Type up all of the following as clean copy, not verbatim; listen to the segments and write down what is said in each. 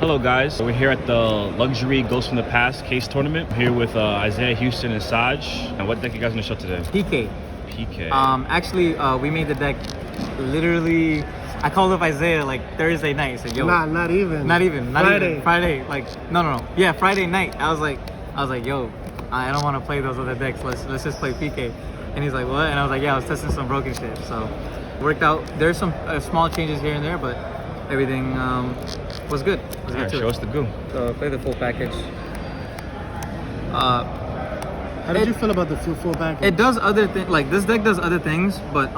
Hello guys, we're here at the Luxury Ghosts from the Past case tournament. We're here with Isaiah, Houston, and Saj. And what deck you guys gonna show today? P.K. P.K. Actually, we made the deck literally. I called up Isaiah like Thursday night. I said, "Yo, not even Friday. Like, no. Yeah, Friday night. I was like, yo, I don't want to play those other decks. Let's just play P.K." And he's like, what? And I was like, yeah, I was testing some broken shit. So worked out. There's some small changes here and there, but everything was good. Show us the goo. So play the full package. How did you feel about the full package? It does other things. Like this deck does other things, but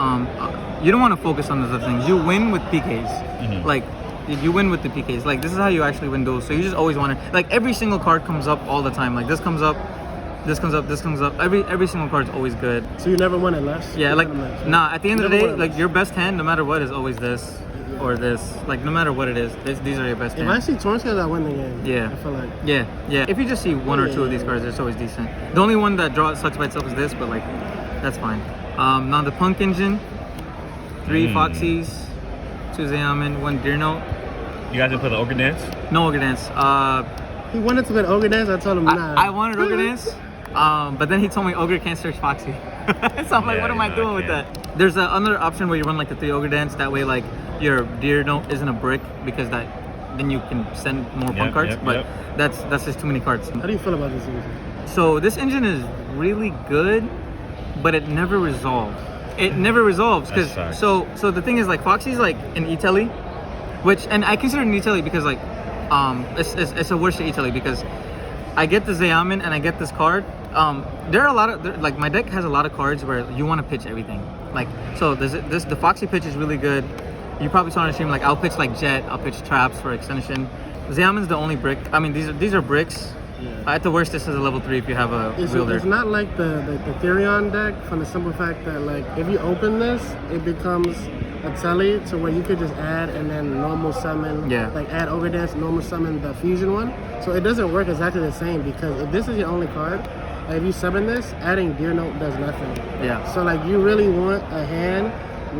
you don't want to focus on those other things. You win with PKs. Like you win with the PKs. Like this is how you actually win duels. So you just always want to. Like every single card comes up all the time. Like this comes up. This comes up, this comes up. Every single card is always good. So you never want it less? Yeah, like nah. At the end of the day, like your best hand, no matter what, is always this or this. Like no matter what it is, these are your best hands. If I see torn scales, I win the game. Yeah. I feel like. Yeah. If you just see one or two of these cards, it's always decent. The only one that sucks by itself is this, but like that's fine. Now the P.U.N.K engine, 3 Foxies, 2 Zayaman, 1 Deer Note. You guys didn't play the Ogre Dance? No Ogre Dance. He wanted to play Ogre Dance. I told him nah. I wanted Ogre Dance. But then he told me Ogre can't search Foxy. So I'm like, what am I doing with that? There's another option where you run like the 3 Ogre Dance. That way, like your Deer Note isn't a brick because then you can send more P.U.N.K cards. But that's just too many cards. How do you feel about this engine? So this engine is really good, but it never resolves. It never resolves because so the thing is like Foxy's like an E-Telly, and I consider it an E-Telly because like it's a worse E-Telly because I get the Zayaman and I get this card. There are a lot of like my deck has a lot of cards where you want to pitch everything. Like so, the Foxy pitch is really good. You probably saw on the stream like I'll pitch like Jet, I'll pitch Traps for extension. Zayaman's the only brick. I mean these are bricks. Yeah. At the worst, this is a level 3 if you have a wielder. It's not like the Therion deck from the simple fact that like if you open this, it becomes a telly to where you could just add and then normal summon. Yeah. Like add Ogre Dance, normal summon the fusion one. So it doesn't work exactly the same because if this is your only card, like if you summon this, adding Deer Note does nothing. Yeah. So like you really want a hand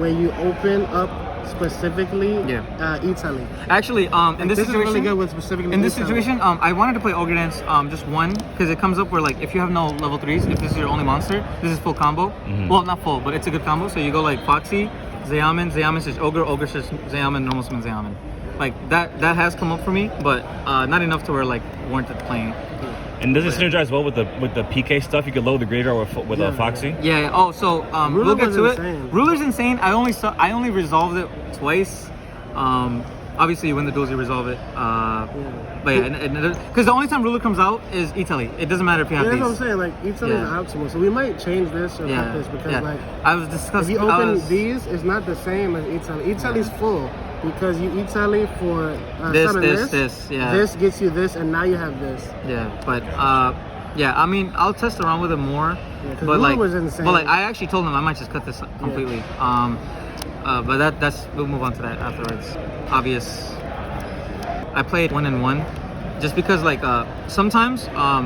where you open up specifically E-Telly. Actually, in this situation, is really good with specifically in this E-Telly. situation, I wanted to play Ogre Dance just one because it comes up where like if you have no level 3s, if this is your only monster, this is full combo. Well, not full, but it's a good combo. So you go like Foxy, Zayaman says Ogre says Zayaman, normal summon Zayaman. Like that has come up for me, but not enough to where like warranted playing. And does it synergize well with the PK stuff? You could load the graveyard with a Foxy. Yeah. Oh, so we'll get to it. Ruler's insane. I only resolved it twice. Obviously, you win the duels, you resolve it. But yeah, because the only time Ruler comes out is E-Telly. It doesn't matter if you have these. That's what I'm saying. Like E-Telly is optimal, so we might change this or cut this because like I was discussing. If you open these, it's not the same as E-Telly. E-Telly's full because you E-Telly for summon this. Yeah. This gets you this, and now you have this. Yeah, but yeah. I mean, I'll test around with it more. Yeah, but like, was insane. But like, I actually told him I might just cut this completely. But that's we'll move on to that afterwards. Obvious. I played 1-1 just because like sometimes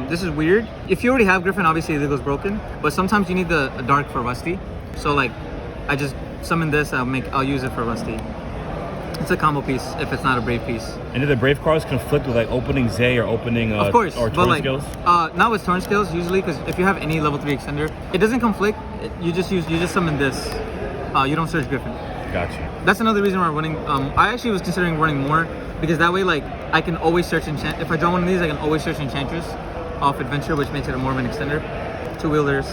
this is weird. If you already have Griffin, obviously it goes broken. But sometimes you need the dark for Rusty. So like I just summon this. I'll use it for Rusty. It's a combo piece if it's not a Brave piece. And do the Brave cards conflict with like opening Zay or opening of course, or Torn like, Skills? Not with Torn Skills usually, because if you have any level 3 extender, it doesn't conflict. You just summon this. You don't search Griffin. Gotcha. That's another reason why I'm running. I actually was considering running more because that way, like, I can always search enchant. If I draw one of these, I can always search Enchantress off Adventure, which makes it more of an extender. 2 Wielders.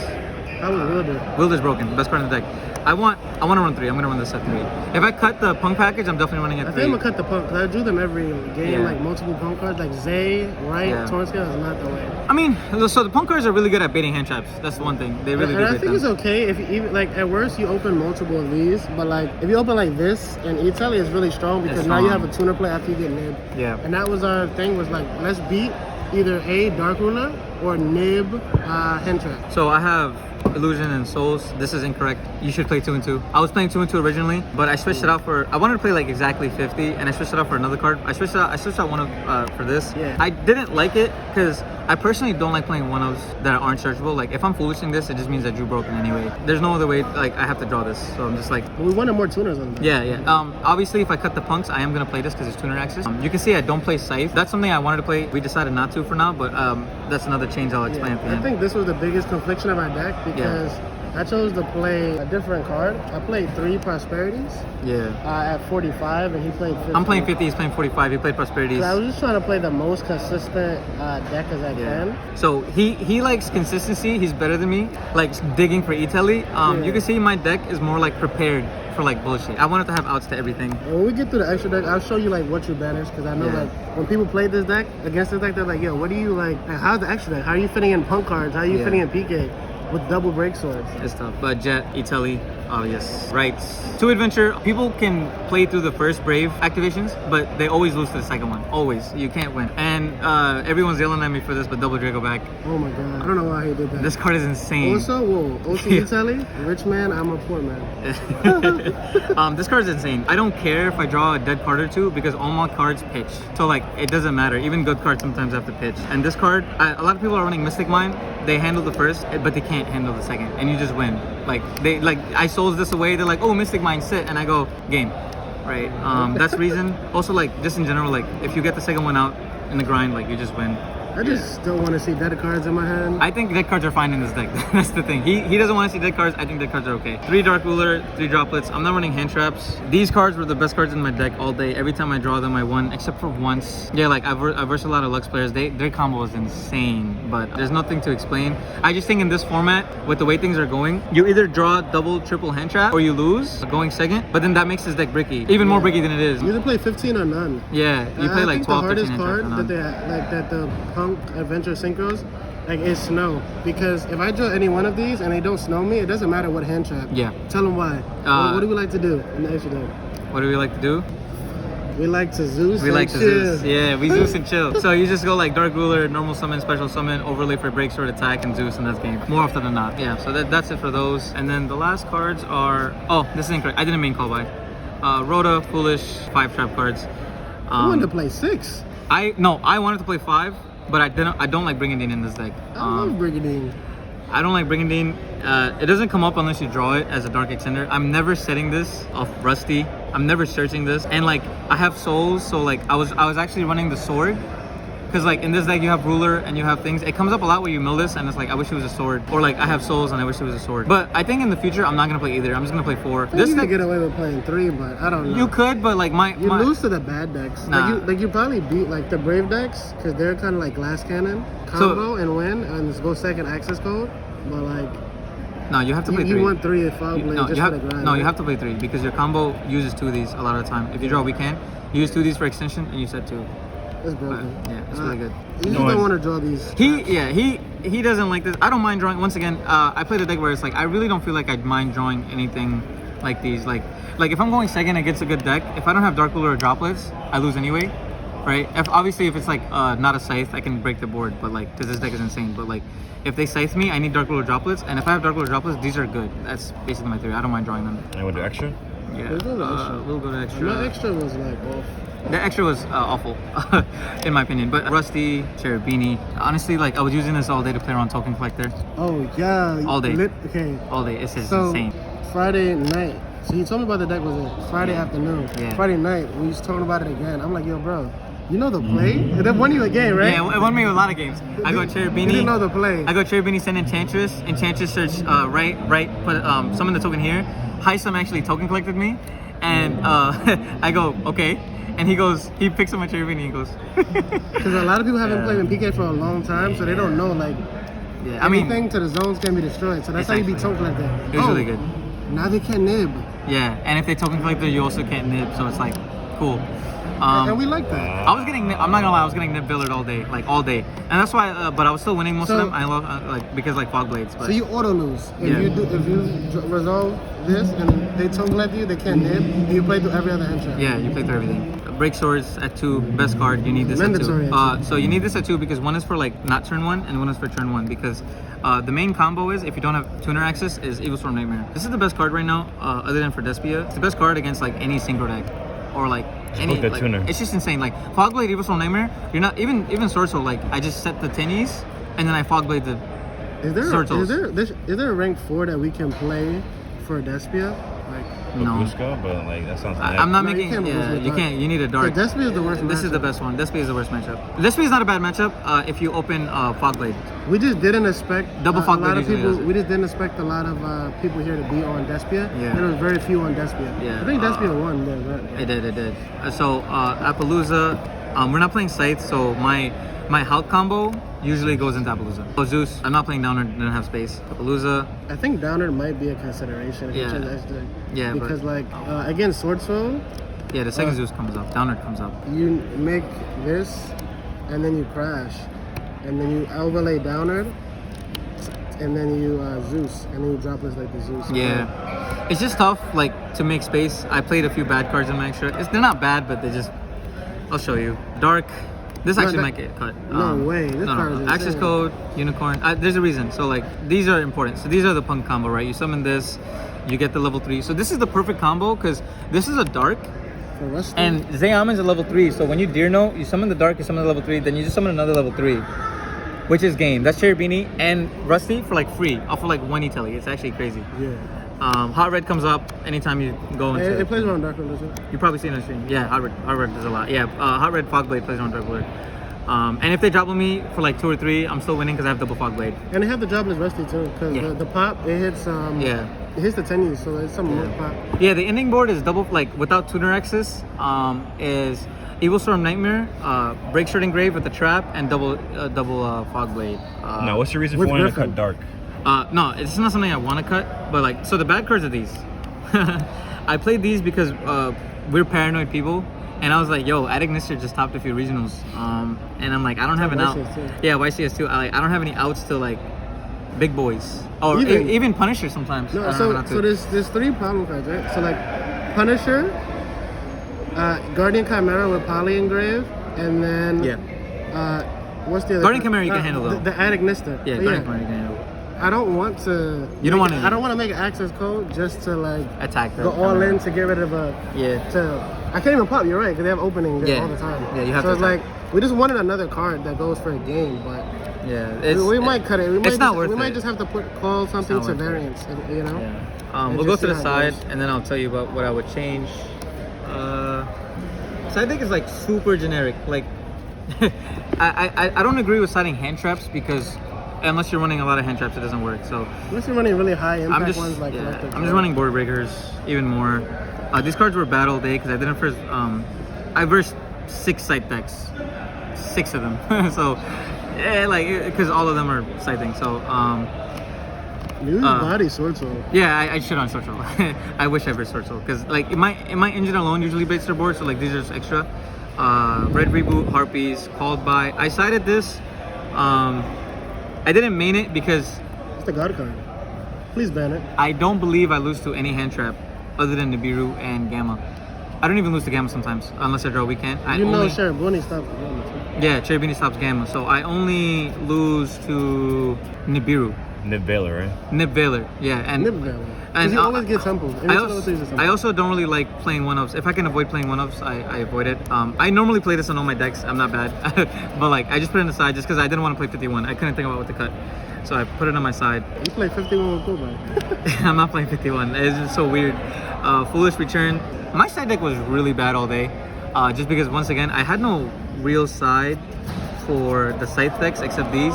How was Wielder? Wielder's broken. Best card in the deck. I want to run 3. I'm gonna run this at 3. If I cut the P.U.N.K package, I'm definitely running at 3. I think I'm gonna cut the P.U.N.K because I drew them every game, like multiple P.U.N.K cards, like Zay, Torn Scale is not the way. I mean, so the P.U.N.K cards are really good at baiting hand traps. That's the one thing. They really do. And I think it's okay if you even like at worst you open multiple of these, but like if you open like this and E-Telly is really strong because now you have a tuner play after you get nib. Yeah. And that was our thing was like let's beat either A Dark Ruler or Nib hand trap. So I have Illusion and Souls. This is incorrect. You should play 2 and 2. I was playing 2 and 2 originally, but I switched it out for. I wanted to play like exactly 50, and I switched it out for another card. I switched out one of for this. Yeah. I didn't like it because I personally don't like playing one-ofs that aren't searchable. Like if I'm foolishing this, it just means I drew broken anyway. There's no other way. Like I have to draw this, so I'm just like. We wanted more tuners on that. Yeah. Obviously, if I cut the punks, I am gonna play this because it's tuner access. You can see I don't play Scythe. That's something I wanted to play. We decided not to for now, but that's another change I'll explain at the end. I think this was the biggest confliction of my deck because I chose to play a different card. I played 3 Prosperities. Yeah. At 45, and he played 50. I'm playing 50. He's playing 45. He played Prosperities. So I was just trying to play the most consistent deck as I can. So he likes consistency. He's better than me. Likes digging for E-Telly. You can see my deck is more like prepared for like bullshit. I wanted to have outs to everything. When we get through the extra deck, I'll show you like what you banish, because I know like when people play this deck against this deck, they're like, yo, what do you like how's the extra deck? How are you fitting in punk cards? How are you fitting in PK with double break swords? It's tough. But Jet, E-Telly, obvious. Rights. 2 Adventure, people can play through the first Brave activations, but they always lose to the second one. Always. You can't win. And everyone's yelling at me for this, but double Draco back. Oh my god. I don't know why he did that. This card is insane. Also E-Telly, rich man, I'm a poor man. This card is insane. I don't care if I draw a dead card or 2 because all my cards pitch. So like, it doesn't matter. Even good cards sometimes have to pitch. And this card, a lot of people are running Mystic Mind. They handle the first, but they can't handle the second, and you just win. I souls this away. They're like, oh, Mystic Mind, sit, and I go game, right? That's the reason. Also, like just in general, like if you get the second one out in the grind, like you just win. I just don't want to see dead cards in my hand. I think dead cards are fine in this deck. That's the thing. He doesn't want to see dead cards. I think dead cards are okay. 3 Dark Ruler, 3 Droplets. I'm not running hand traps. These cards were the best cards in my deck all day. Every time I draw them, I won, except for once. Yeah, like I've versed a lot of Lux players. Their combo is insane, but there's nothing to explain. I just think in this format, with the way things are going, you either draw double, triple hand trap, or you lose going second. But then that makes this deck bricky, even more bricky than it is. You either play 15 or none. Yeah, you play like 12, 13 hand traps. The hardest card that the P.U.N.K Adventure synchros like is snow, because if I draw any one of these and they don't snow me, it doesn't matter what hand trap. Yeah. Tell them why. What do we like to do in the extra deck? What do we like to do? We like to Zeus. We like to chill. Zeus. Yeah, we Zeus and chill. So you just go like Dark Ruler, normal summon, special summon, overlay for break sword attack, and Zeus, and that's game. More often than not. Yeah. So that's it for those. And then the last cards are. Oh, this is incorrect. I didn't main call by. Rhoda, Foolish, 5 trap cards. I wanted to play 6. I wanted to play 5. But I don't like Brigandine in this deck. I love Brigandine. I don't like Brigandine. It doesn't come up unless you draw it as a Dark Extender. I'm never setting this off Rusty. I'm never searching this. And like I have souls, so like I was actually running the sword. Because like in this deck you have ruler and you have things. It comes up a lot where you mill this and it's like I wish it was a sword. Or like I have souls and I wish it was a sword. But I think in the future I'm not gonna play either. I'm just gonna play 4. This deck get away with playing 3, but I don't know. You could, but like you lose to the bad decks. Nah. Like you probably beat like the brave decks because they're kind of like glass cannon combo and win and go second access code. But like no, you have to play 3. You want 3 if I play just for the grind. No, you have to play 3 because your combo uses 2 of these a lot of the time. If you draw a weak hand, you use 2 of these for extension and you set 2. It's broken. Yeah, it's really good. You just don't want to draw these. He doesn't like this. I don't mind drawing. Once again, I play the deck where it's like I really don't feel like I'd mind drawing anything like these. Like if I'm going second against a good deck, if I don't have Dark Ruler or Droplets, I lose anyway, right? Obviously if it's like not a Scythe, I can break the board, but like because this deck is insane. But like if they Scythe me, I need Dark Ruler Droplets, and if I have Dark Ruler Droplets, these are good. That's basically my theory. I don't mind drawing them. And we'll do extra? Yeah, we'll go to extra. My extra was like off. The extra was awful, in my opinion. But Rusty, Cherubini. Honestly, like I was using this all day to play around Token Collector. Oh yeah. All day. Okay. All day. It's just so, insane. Friday night. So you told me about the deck was it Friday afternoon. Yeah. Friday night we was talking about it again. I'm like, yo, bro, you know the play? And it won you a game, right? Yeah, it won me a lot of games. I go Cherubini. You didn't know the play. I go Cherubini, send Enchantress. Enchantress search right. Put summon the token here. Heisam actually token collected me, and I go okay. And he picks up my Cherubini and goes. Because a lot of people haven't played in PK for a long time, so they don't know like anything to the zones can be destroyed. So that's how you beat token collector. It was really good. Now they can't nib. Yeah, and if they token collector, you also can't nib. So it's like cool. And we like that. I'm not gonna lie, I was getting nib Billard all day, like all day, and that's why. But I was still winning most of them. I love because like fog blades. But. So you auto lose if you resolve this and they token collect you, they can't nib. And you play through every other hand trap. Yeah, you play through everything. break swords at 2, best card. You need this Mandatory at 2. So you need this at 2 because one is for like not turn 1 and one is for turn 1 because the main combo is if you don't have tuner access is Evil Storm Nightmare. This is the best card right now other than for Despia. It's the best card against like any synchro deck or like any the like, tuner. It's just insane. Like Fogblade, Evil Storm Nightmare. You're not even Sword Soul. Like I just set the tinnies and then I Fogblade the Sword Souls. Is there a rank 4 that we can play for Despia? Like no. Babushka, but like that sounds. I'm not making. You can't. You need a dark. Yeah, Despia is the worst. This is the best one. Despia is the worst matchup. Despia is not a bad matchup if you open Fogblade. We just didn't expect double Fogblade. A lot of people. We just didn't expect a lot of people here to be on Despia. Yeah. There was very few on Despia. Yeah. I think Despia won. Right? It did. So Appaloosa, we're not playing Scythe, so my Hulk combo usually goes into Appaloosa. So Zeus, I'm not playing Downer, didn't have space. Appaloosa. I think Downer might be a consideration. Yeah, because like against Sword Soul. Yeah, the second Zeus comes up. Downer comes up. You make this, and then you crash, and then you overlay Downer, and then you Zeus, and then you drop this like the Zeus. Yeah, it's just tough like to make space. I played a few bad cards in my extra. They're not bad, but they just. I'll show you. Dark. This actually might get cut. No way. This card is Access insane. code, unicorn. There's a reason. So like these are important. So these are the P.U.N.K combo, right? You summon this, you get the level 3. So this is the perfect combo because this is a dark. And Zayaman's a level 3. So when you Deerno, you summon the dark, you summon the level 3, then you just summon another level 3. Which is game. That's Cherubini and Rusty for like free. Off of like 1 Italy. It's actually crazy. Yeah. Hot Red comes up anytime you go into it plays around Dark Red, doesn't it? You probably seen it on stream. Yeah, Hot Red does a lot. Yeah, Hot Red Fogblade plays on Dark Blade. And if they drop on me for like 2 or 3, I'm still winning because I have double Fogblade. And they have the jobless Rusty too, because the pop it hits it hits the tennies, so it's some more pop. Yeah, the ending board is double like without tuner access. Is Evil Storm Nightmare, Break Shard Engrave with the trap, and double Fogblade. Now, what's the reason for wanting to cut dark? No, it's not something I want to cut, but like, so the bad cards are these. I played these because we're paranoid people, and I was like, yo, Adagnister just topped a few regionals, and I'm like, I don't have an out. Yeah, YCS too. I don't have any outs to like big boys, or even Punisher sometimes. No, so there's 3 problem cards, right? So like Punisher, Guardian Chimera with Poly Engrave, and then what's the other? Guardian Chimera you can handle though. The Adagnister. Yeah, Guardian Chimera you can handle. I don't want to. You don't want to. I don't want to make an access code just to like attack them. Go all in to get rid of a. Yeah. I can't even pop. You're right, because they have opening all the time. Yeah, you have so to. it's like we just wanted another card that goes for a game, but yeah, we might cut it. It's not worth it. We might just have to call something to variance. You know. Yeah. We'll go to the side, and then I'll tell you about what I would change. Side deck is like super generic. Like, I don't agree with siding hand traps because. Unless you're running a lot of hand traps, it doesn't work. So unless you're running really high impact ones like I'm just running board breakers even more. These cards were bad all day because I didn't first. I versed 6 scythe decks, 6 of them. So yeah, like because all of them are scything. So you body Sword Soul. Yeah, I shit on Sword Soul. I wish I versed Sword Soul because like in my engine alone usually baits their board. So like these are just extra. Red Reboot, Harpies, Called By. I sided this. I didn't main it because it's the God card. Please ban it. I don't believe I lose to any hand trap other than Nibiru and Gamma. I don't even lose to Gamma sometimes unless I draw weekend. Cherubini stops Gamma. Yeah, Cherubini stops Gamma. So I only lose to Nibiru. Nib Veiler, right? Nib Veiler, yeah. And Nib Veiler. And he always gets simple. I also don't really like playing 1-ups. If I can avoid playing 1-ups, I avoid it. I normally play this on all my decks. I'm not bad. But like, I just put it on the side just because I didn't want to play 51. I couldn't think about what to cut. So I put it on my side. You play 51 with Kobai. I'm not playing 51. It's just so weird. Foolish Return. My side deck was really bad all day. Just because, once again, I had no real side for the scythe decks except these.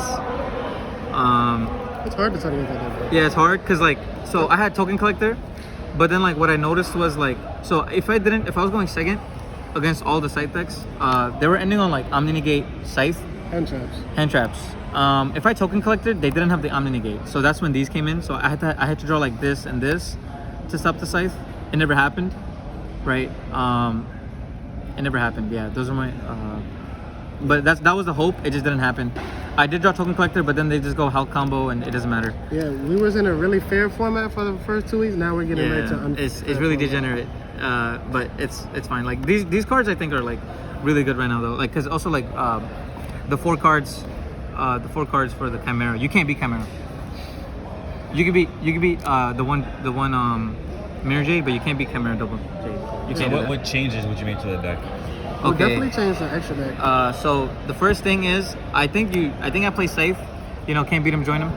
It's hard to tell against that deck. Yeah, it's hard because like, so I had Token Collector, but then like what I noticed was like, so if I was going second against all the scythe decks, they were ending on like Omni Negate Scythe. Hand traps. If I Token Collected, they didn't have the Omni Negate, so that's when these came in. So I had to draw like this and this to stop the scythe. It never happened, right? It never happened. Yeah, those are my. But that was the hope. It just didn't happen. I did draw Token Collector, but then they just go Hulk combo, and it doesn't matter. Yeah, we was in a really fair format for the first 2 weeks. Now we're getting ready to it's really degenerate. but it's fine. Like these cards I think are like really good right now though. Like because also like the 4 cards for the Chimera. You can't beat Chimera. You can beat the one Mirror Jade, but you can't beat Chimera double Jade. You can't. So what changes would you make to the deck? We'll Okay. definitely change the extra deck. So the first thing is I think I play safe. You know, can't beat him, join him.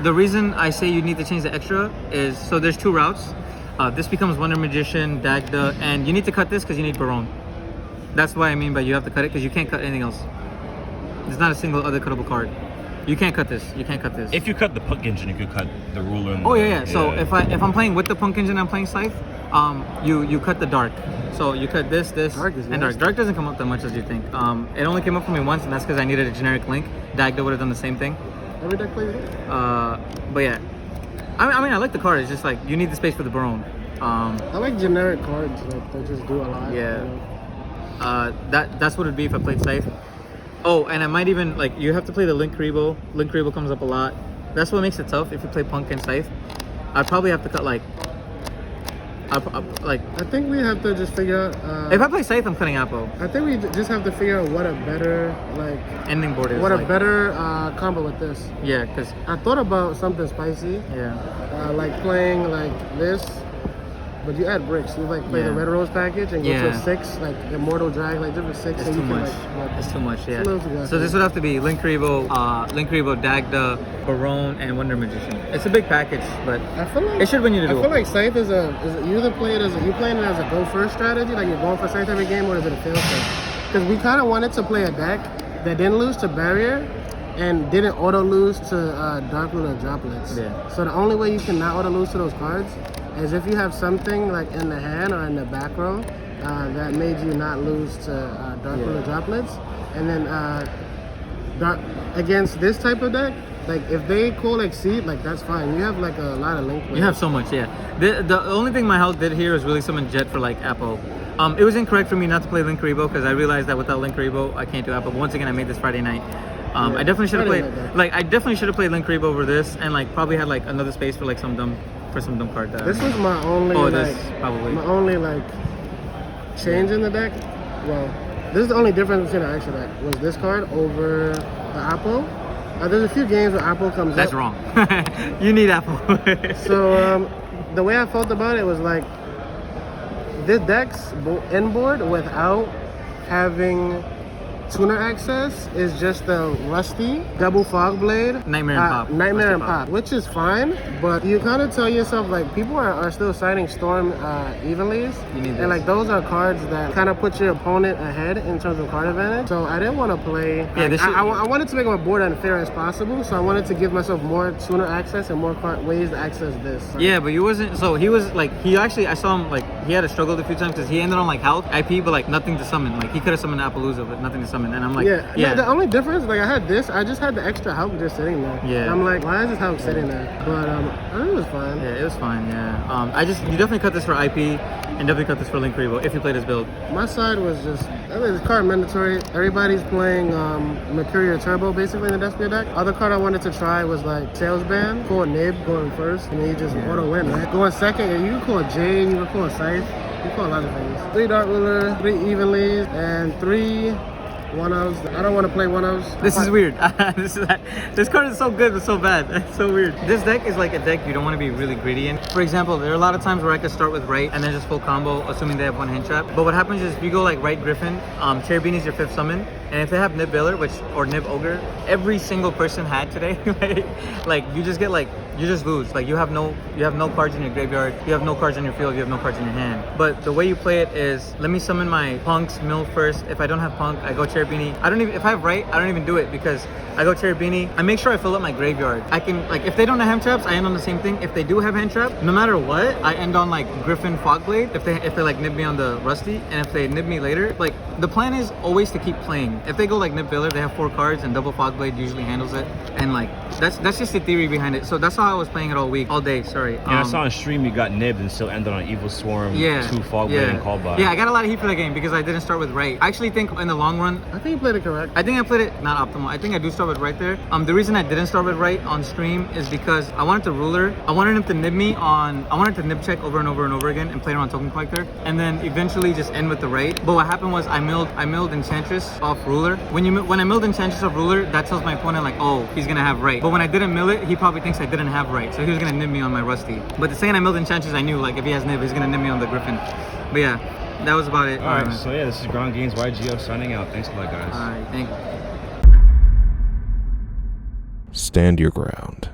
The reason I say you need to change the extra is so there's 2 routes. This becomes Wonder Magician, Dagda, and you need to cut this because you need Baron. That's why I mean by you have to cut it because you can't cut anything else. There's not a single other cuttable card. You can't cut this. You can't cut this. If you cut the P.U.N.K engine, you could cut the ruler. And Oh yeah. So if I'm playing with the P.U.N.K engine, I'm playing Scythe. You cut the dark. So you cut this, Dark is and dark. nasty. Dark doesn't come up that much as you think. It only came up for me once, and that's because I needed a generic link. Dagda would have done the same thing. Every deck plays it. But yeah, I mean I like the card. It's just like you need the space for the Baron. I like generic cards like that just do a lot. Yeah. You know? That's what it'd be if I played Scythe. Oh, and I might even like you have to play the Link Karibo. Link Karibo comes up a lot. That's what makes it tough if you play P.U.N.K and Scythe. I'd probably have to cut like. I think we have to just figure out. If I play Scythe, I'm cutting Apple. I think we just have to figure out what a better like Ending board is. what a like, better combo with this. Yeah, because I thought about something spicy, yeah. like playing like this, but you add bricks. You like play the Yeah. Red Rose package and go to Yeah. a 6, like Immortal Drag, like different 6. It's and too you can, much. like, It's too much. Yeah. a little too much. So this would have to be Link Karibo, Dagda, Baron, and Wonder Magician. It's a big package, but I feel like it should win you to I do feel it. like Scythe is you either play it as you playing it as a go first strategy, like you're going for Scythe every game, or is it a fail safe? Because we kind of wanted to play a deck that didn't lose to Barrier and didn't auto lose to Dark Ruler Droplets. Yeah. So the only way you can not auto lose to those cards is if you have something like in the hand or in the back row that made you not lose to Dark Ruler Droplets, and then dark against this type of deck. Like if they call Exceed, like that's fine. You have like a lot of link. You have so much, yeah. The only thing my health did here was really summon Jet for like Apple. It was incorrect for me not to play Link Karibo because I realized that without Link Karibo I can't do Apple. But once again, I made this Friday night. I definitely should have played I definitely should have played Link Karibo over this and like probably had like another space for like some dumb card. This was my only my only like change in the deck. Well, this is the only difference between the extra deck was this card over the Apple. There's a few games where Apple comes That's up. wrong. You need Apple. So the way I felt about it was like this deck's end board without having tuner access is just the Rusty, Double Fog Blade, Nightmare and Pop. Nightmare Rusty and Pop, which is fine, but you kind of tell yourself like people are still signing Storm Evenlies, You need this. and like those are cards that kind of put your opponent ahead in terms of card advantage. So I didn't want to play. Yeah, this I wanted to make my board unfair as possible, so I wanted to give myself more tuner access and more ways to access this. Yeah, but you wasn't. So he was like he actually. I saw him like he had to struggle a few times because he ended on like health IP, but like nothing to summon. Like he could have summoned Appaloosa, but nothing to summon. And I'm like, yeah. The only difference, like I had this, I just had the extra help just sitting there. Yeah. And I'm like, why is this help sitting there? But it was fine. Yeah, it was fine. Yeah. You definitely cut this for IP and definitely cut this for Link Karibo if you play this build. My side was just, I mean, it's card mandatory. Everybody's playing Mercurial Turbo basically in the Despia deck. Other card I wanted to try was like Sales Band. Call Nib going first, and then you just auto win, right? Going second, and you can call Jade, you can call Scythe, you can call a lot of things. 3 Dark Ruler, 3 Evenlies, and 3 one-ofs. I don't want to play one-ofs. This is weird. This card is so good but so bad. It's so weird. This deck is like a deck you don't want to be really greedy in. For example, there are a lot of times where I could start with right and then just full combo, assuming they have one hand trap. But what happens is if you go like right Griffin, Cherubini is your 5th summon, and if they have Nib Baylor, or Nib Ogre, every single person had today, like you just get like you just lose. Like you have no cards in your graveyard, you have no cards in your field, you have no cards in your hand. But the way you play it is let me summon my Punks mill first. If I don't have Punk, I go Cherubini. If I have right, I don't even do it because I go Cherubini. I make sure I fill up my graveyard. I can like if they don't have hand traps, I end on the same thing. If they do have hand trap, no matter what, I end on like Griffin Fogblade. If they like nib me on the Rusty, and if they nib me later, like the plan is always to keep playing. If they go like Nib Baylor, they have 4 cards and double Fogblade usually handles it. And like that's just the theory behind it. So that's how how I was playing it all week, all day. Sorry. And I saw on stream you got nibbed and still ended on Evil Swarm, 2 Fogblade and Call By. Yeah, I got a lot of heat for the game because I didn't start with right. I actually think in the long run, I think you played it correct. I think I played it not optimal. I think I do start with right there. The reason I didn't start with right on stream is because I wanted to ruler. I wanted him to nib me on. I wanted to nib check over and over and over again and play around token collector, and then eventually just end with the right. But what happened was I milled Enchantress off ruler. When I milled Enchantress off ruler, that tells my opponent like, oh, he's gonna have right. But when I didn't mill it, he probably thinks I didn't have right, so he was gonna nib me on my Rusty. But the second I milled Enchantress, I knew like if he has nib, he's gonna nib me on the Griffin. But yeah, that was about it. All right, so yeah, this is Ground Games YuGiOh signing out. Thanks a lot, guys. All right, thank you. Stand your ground.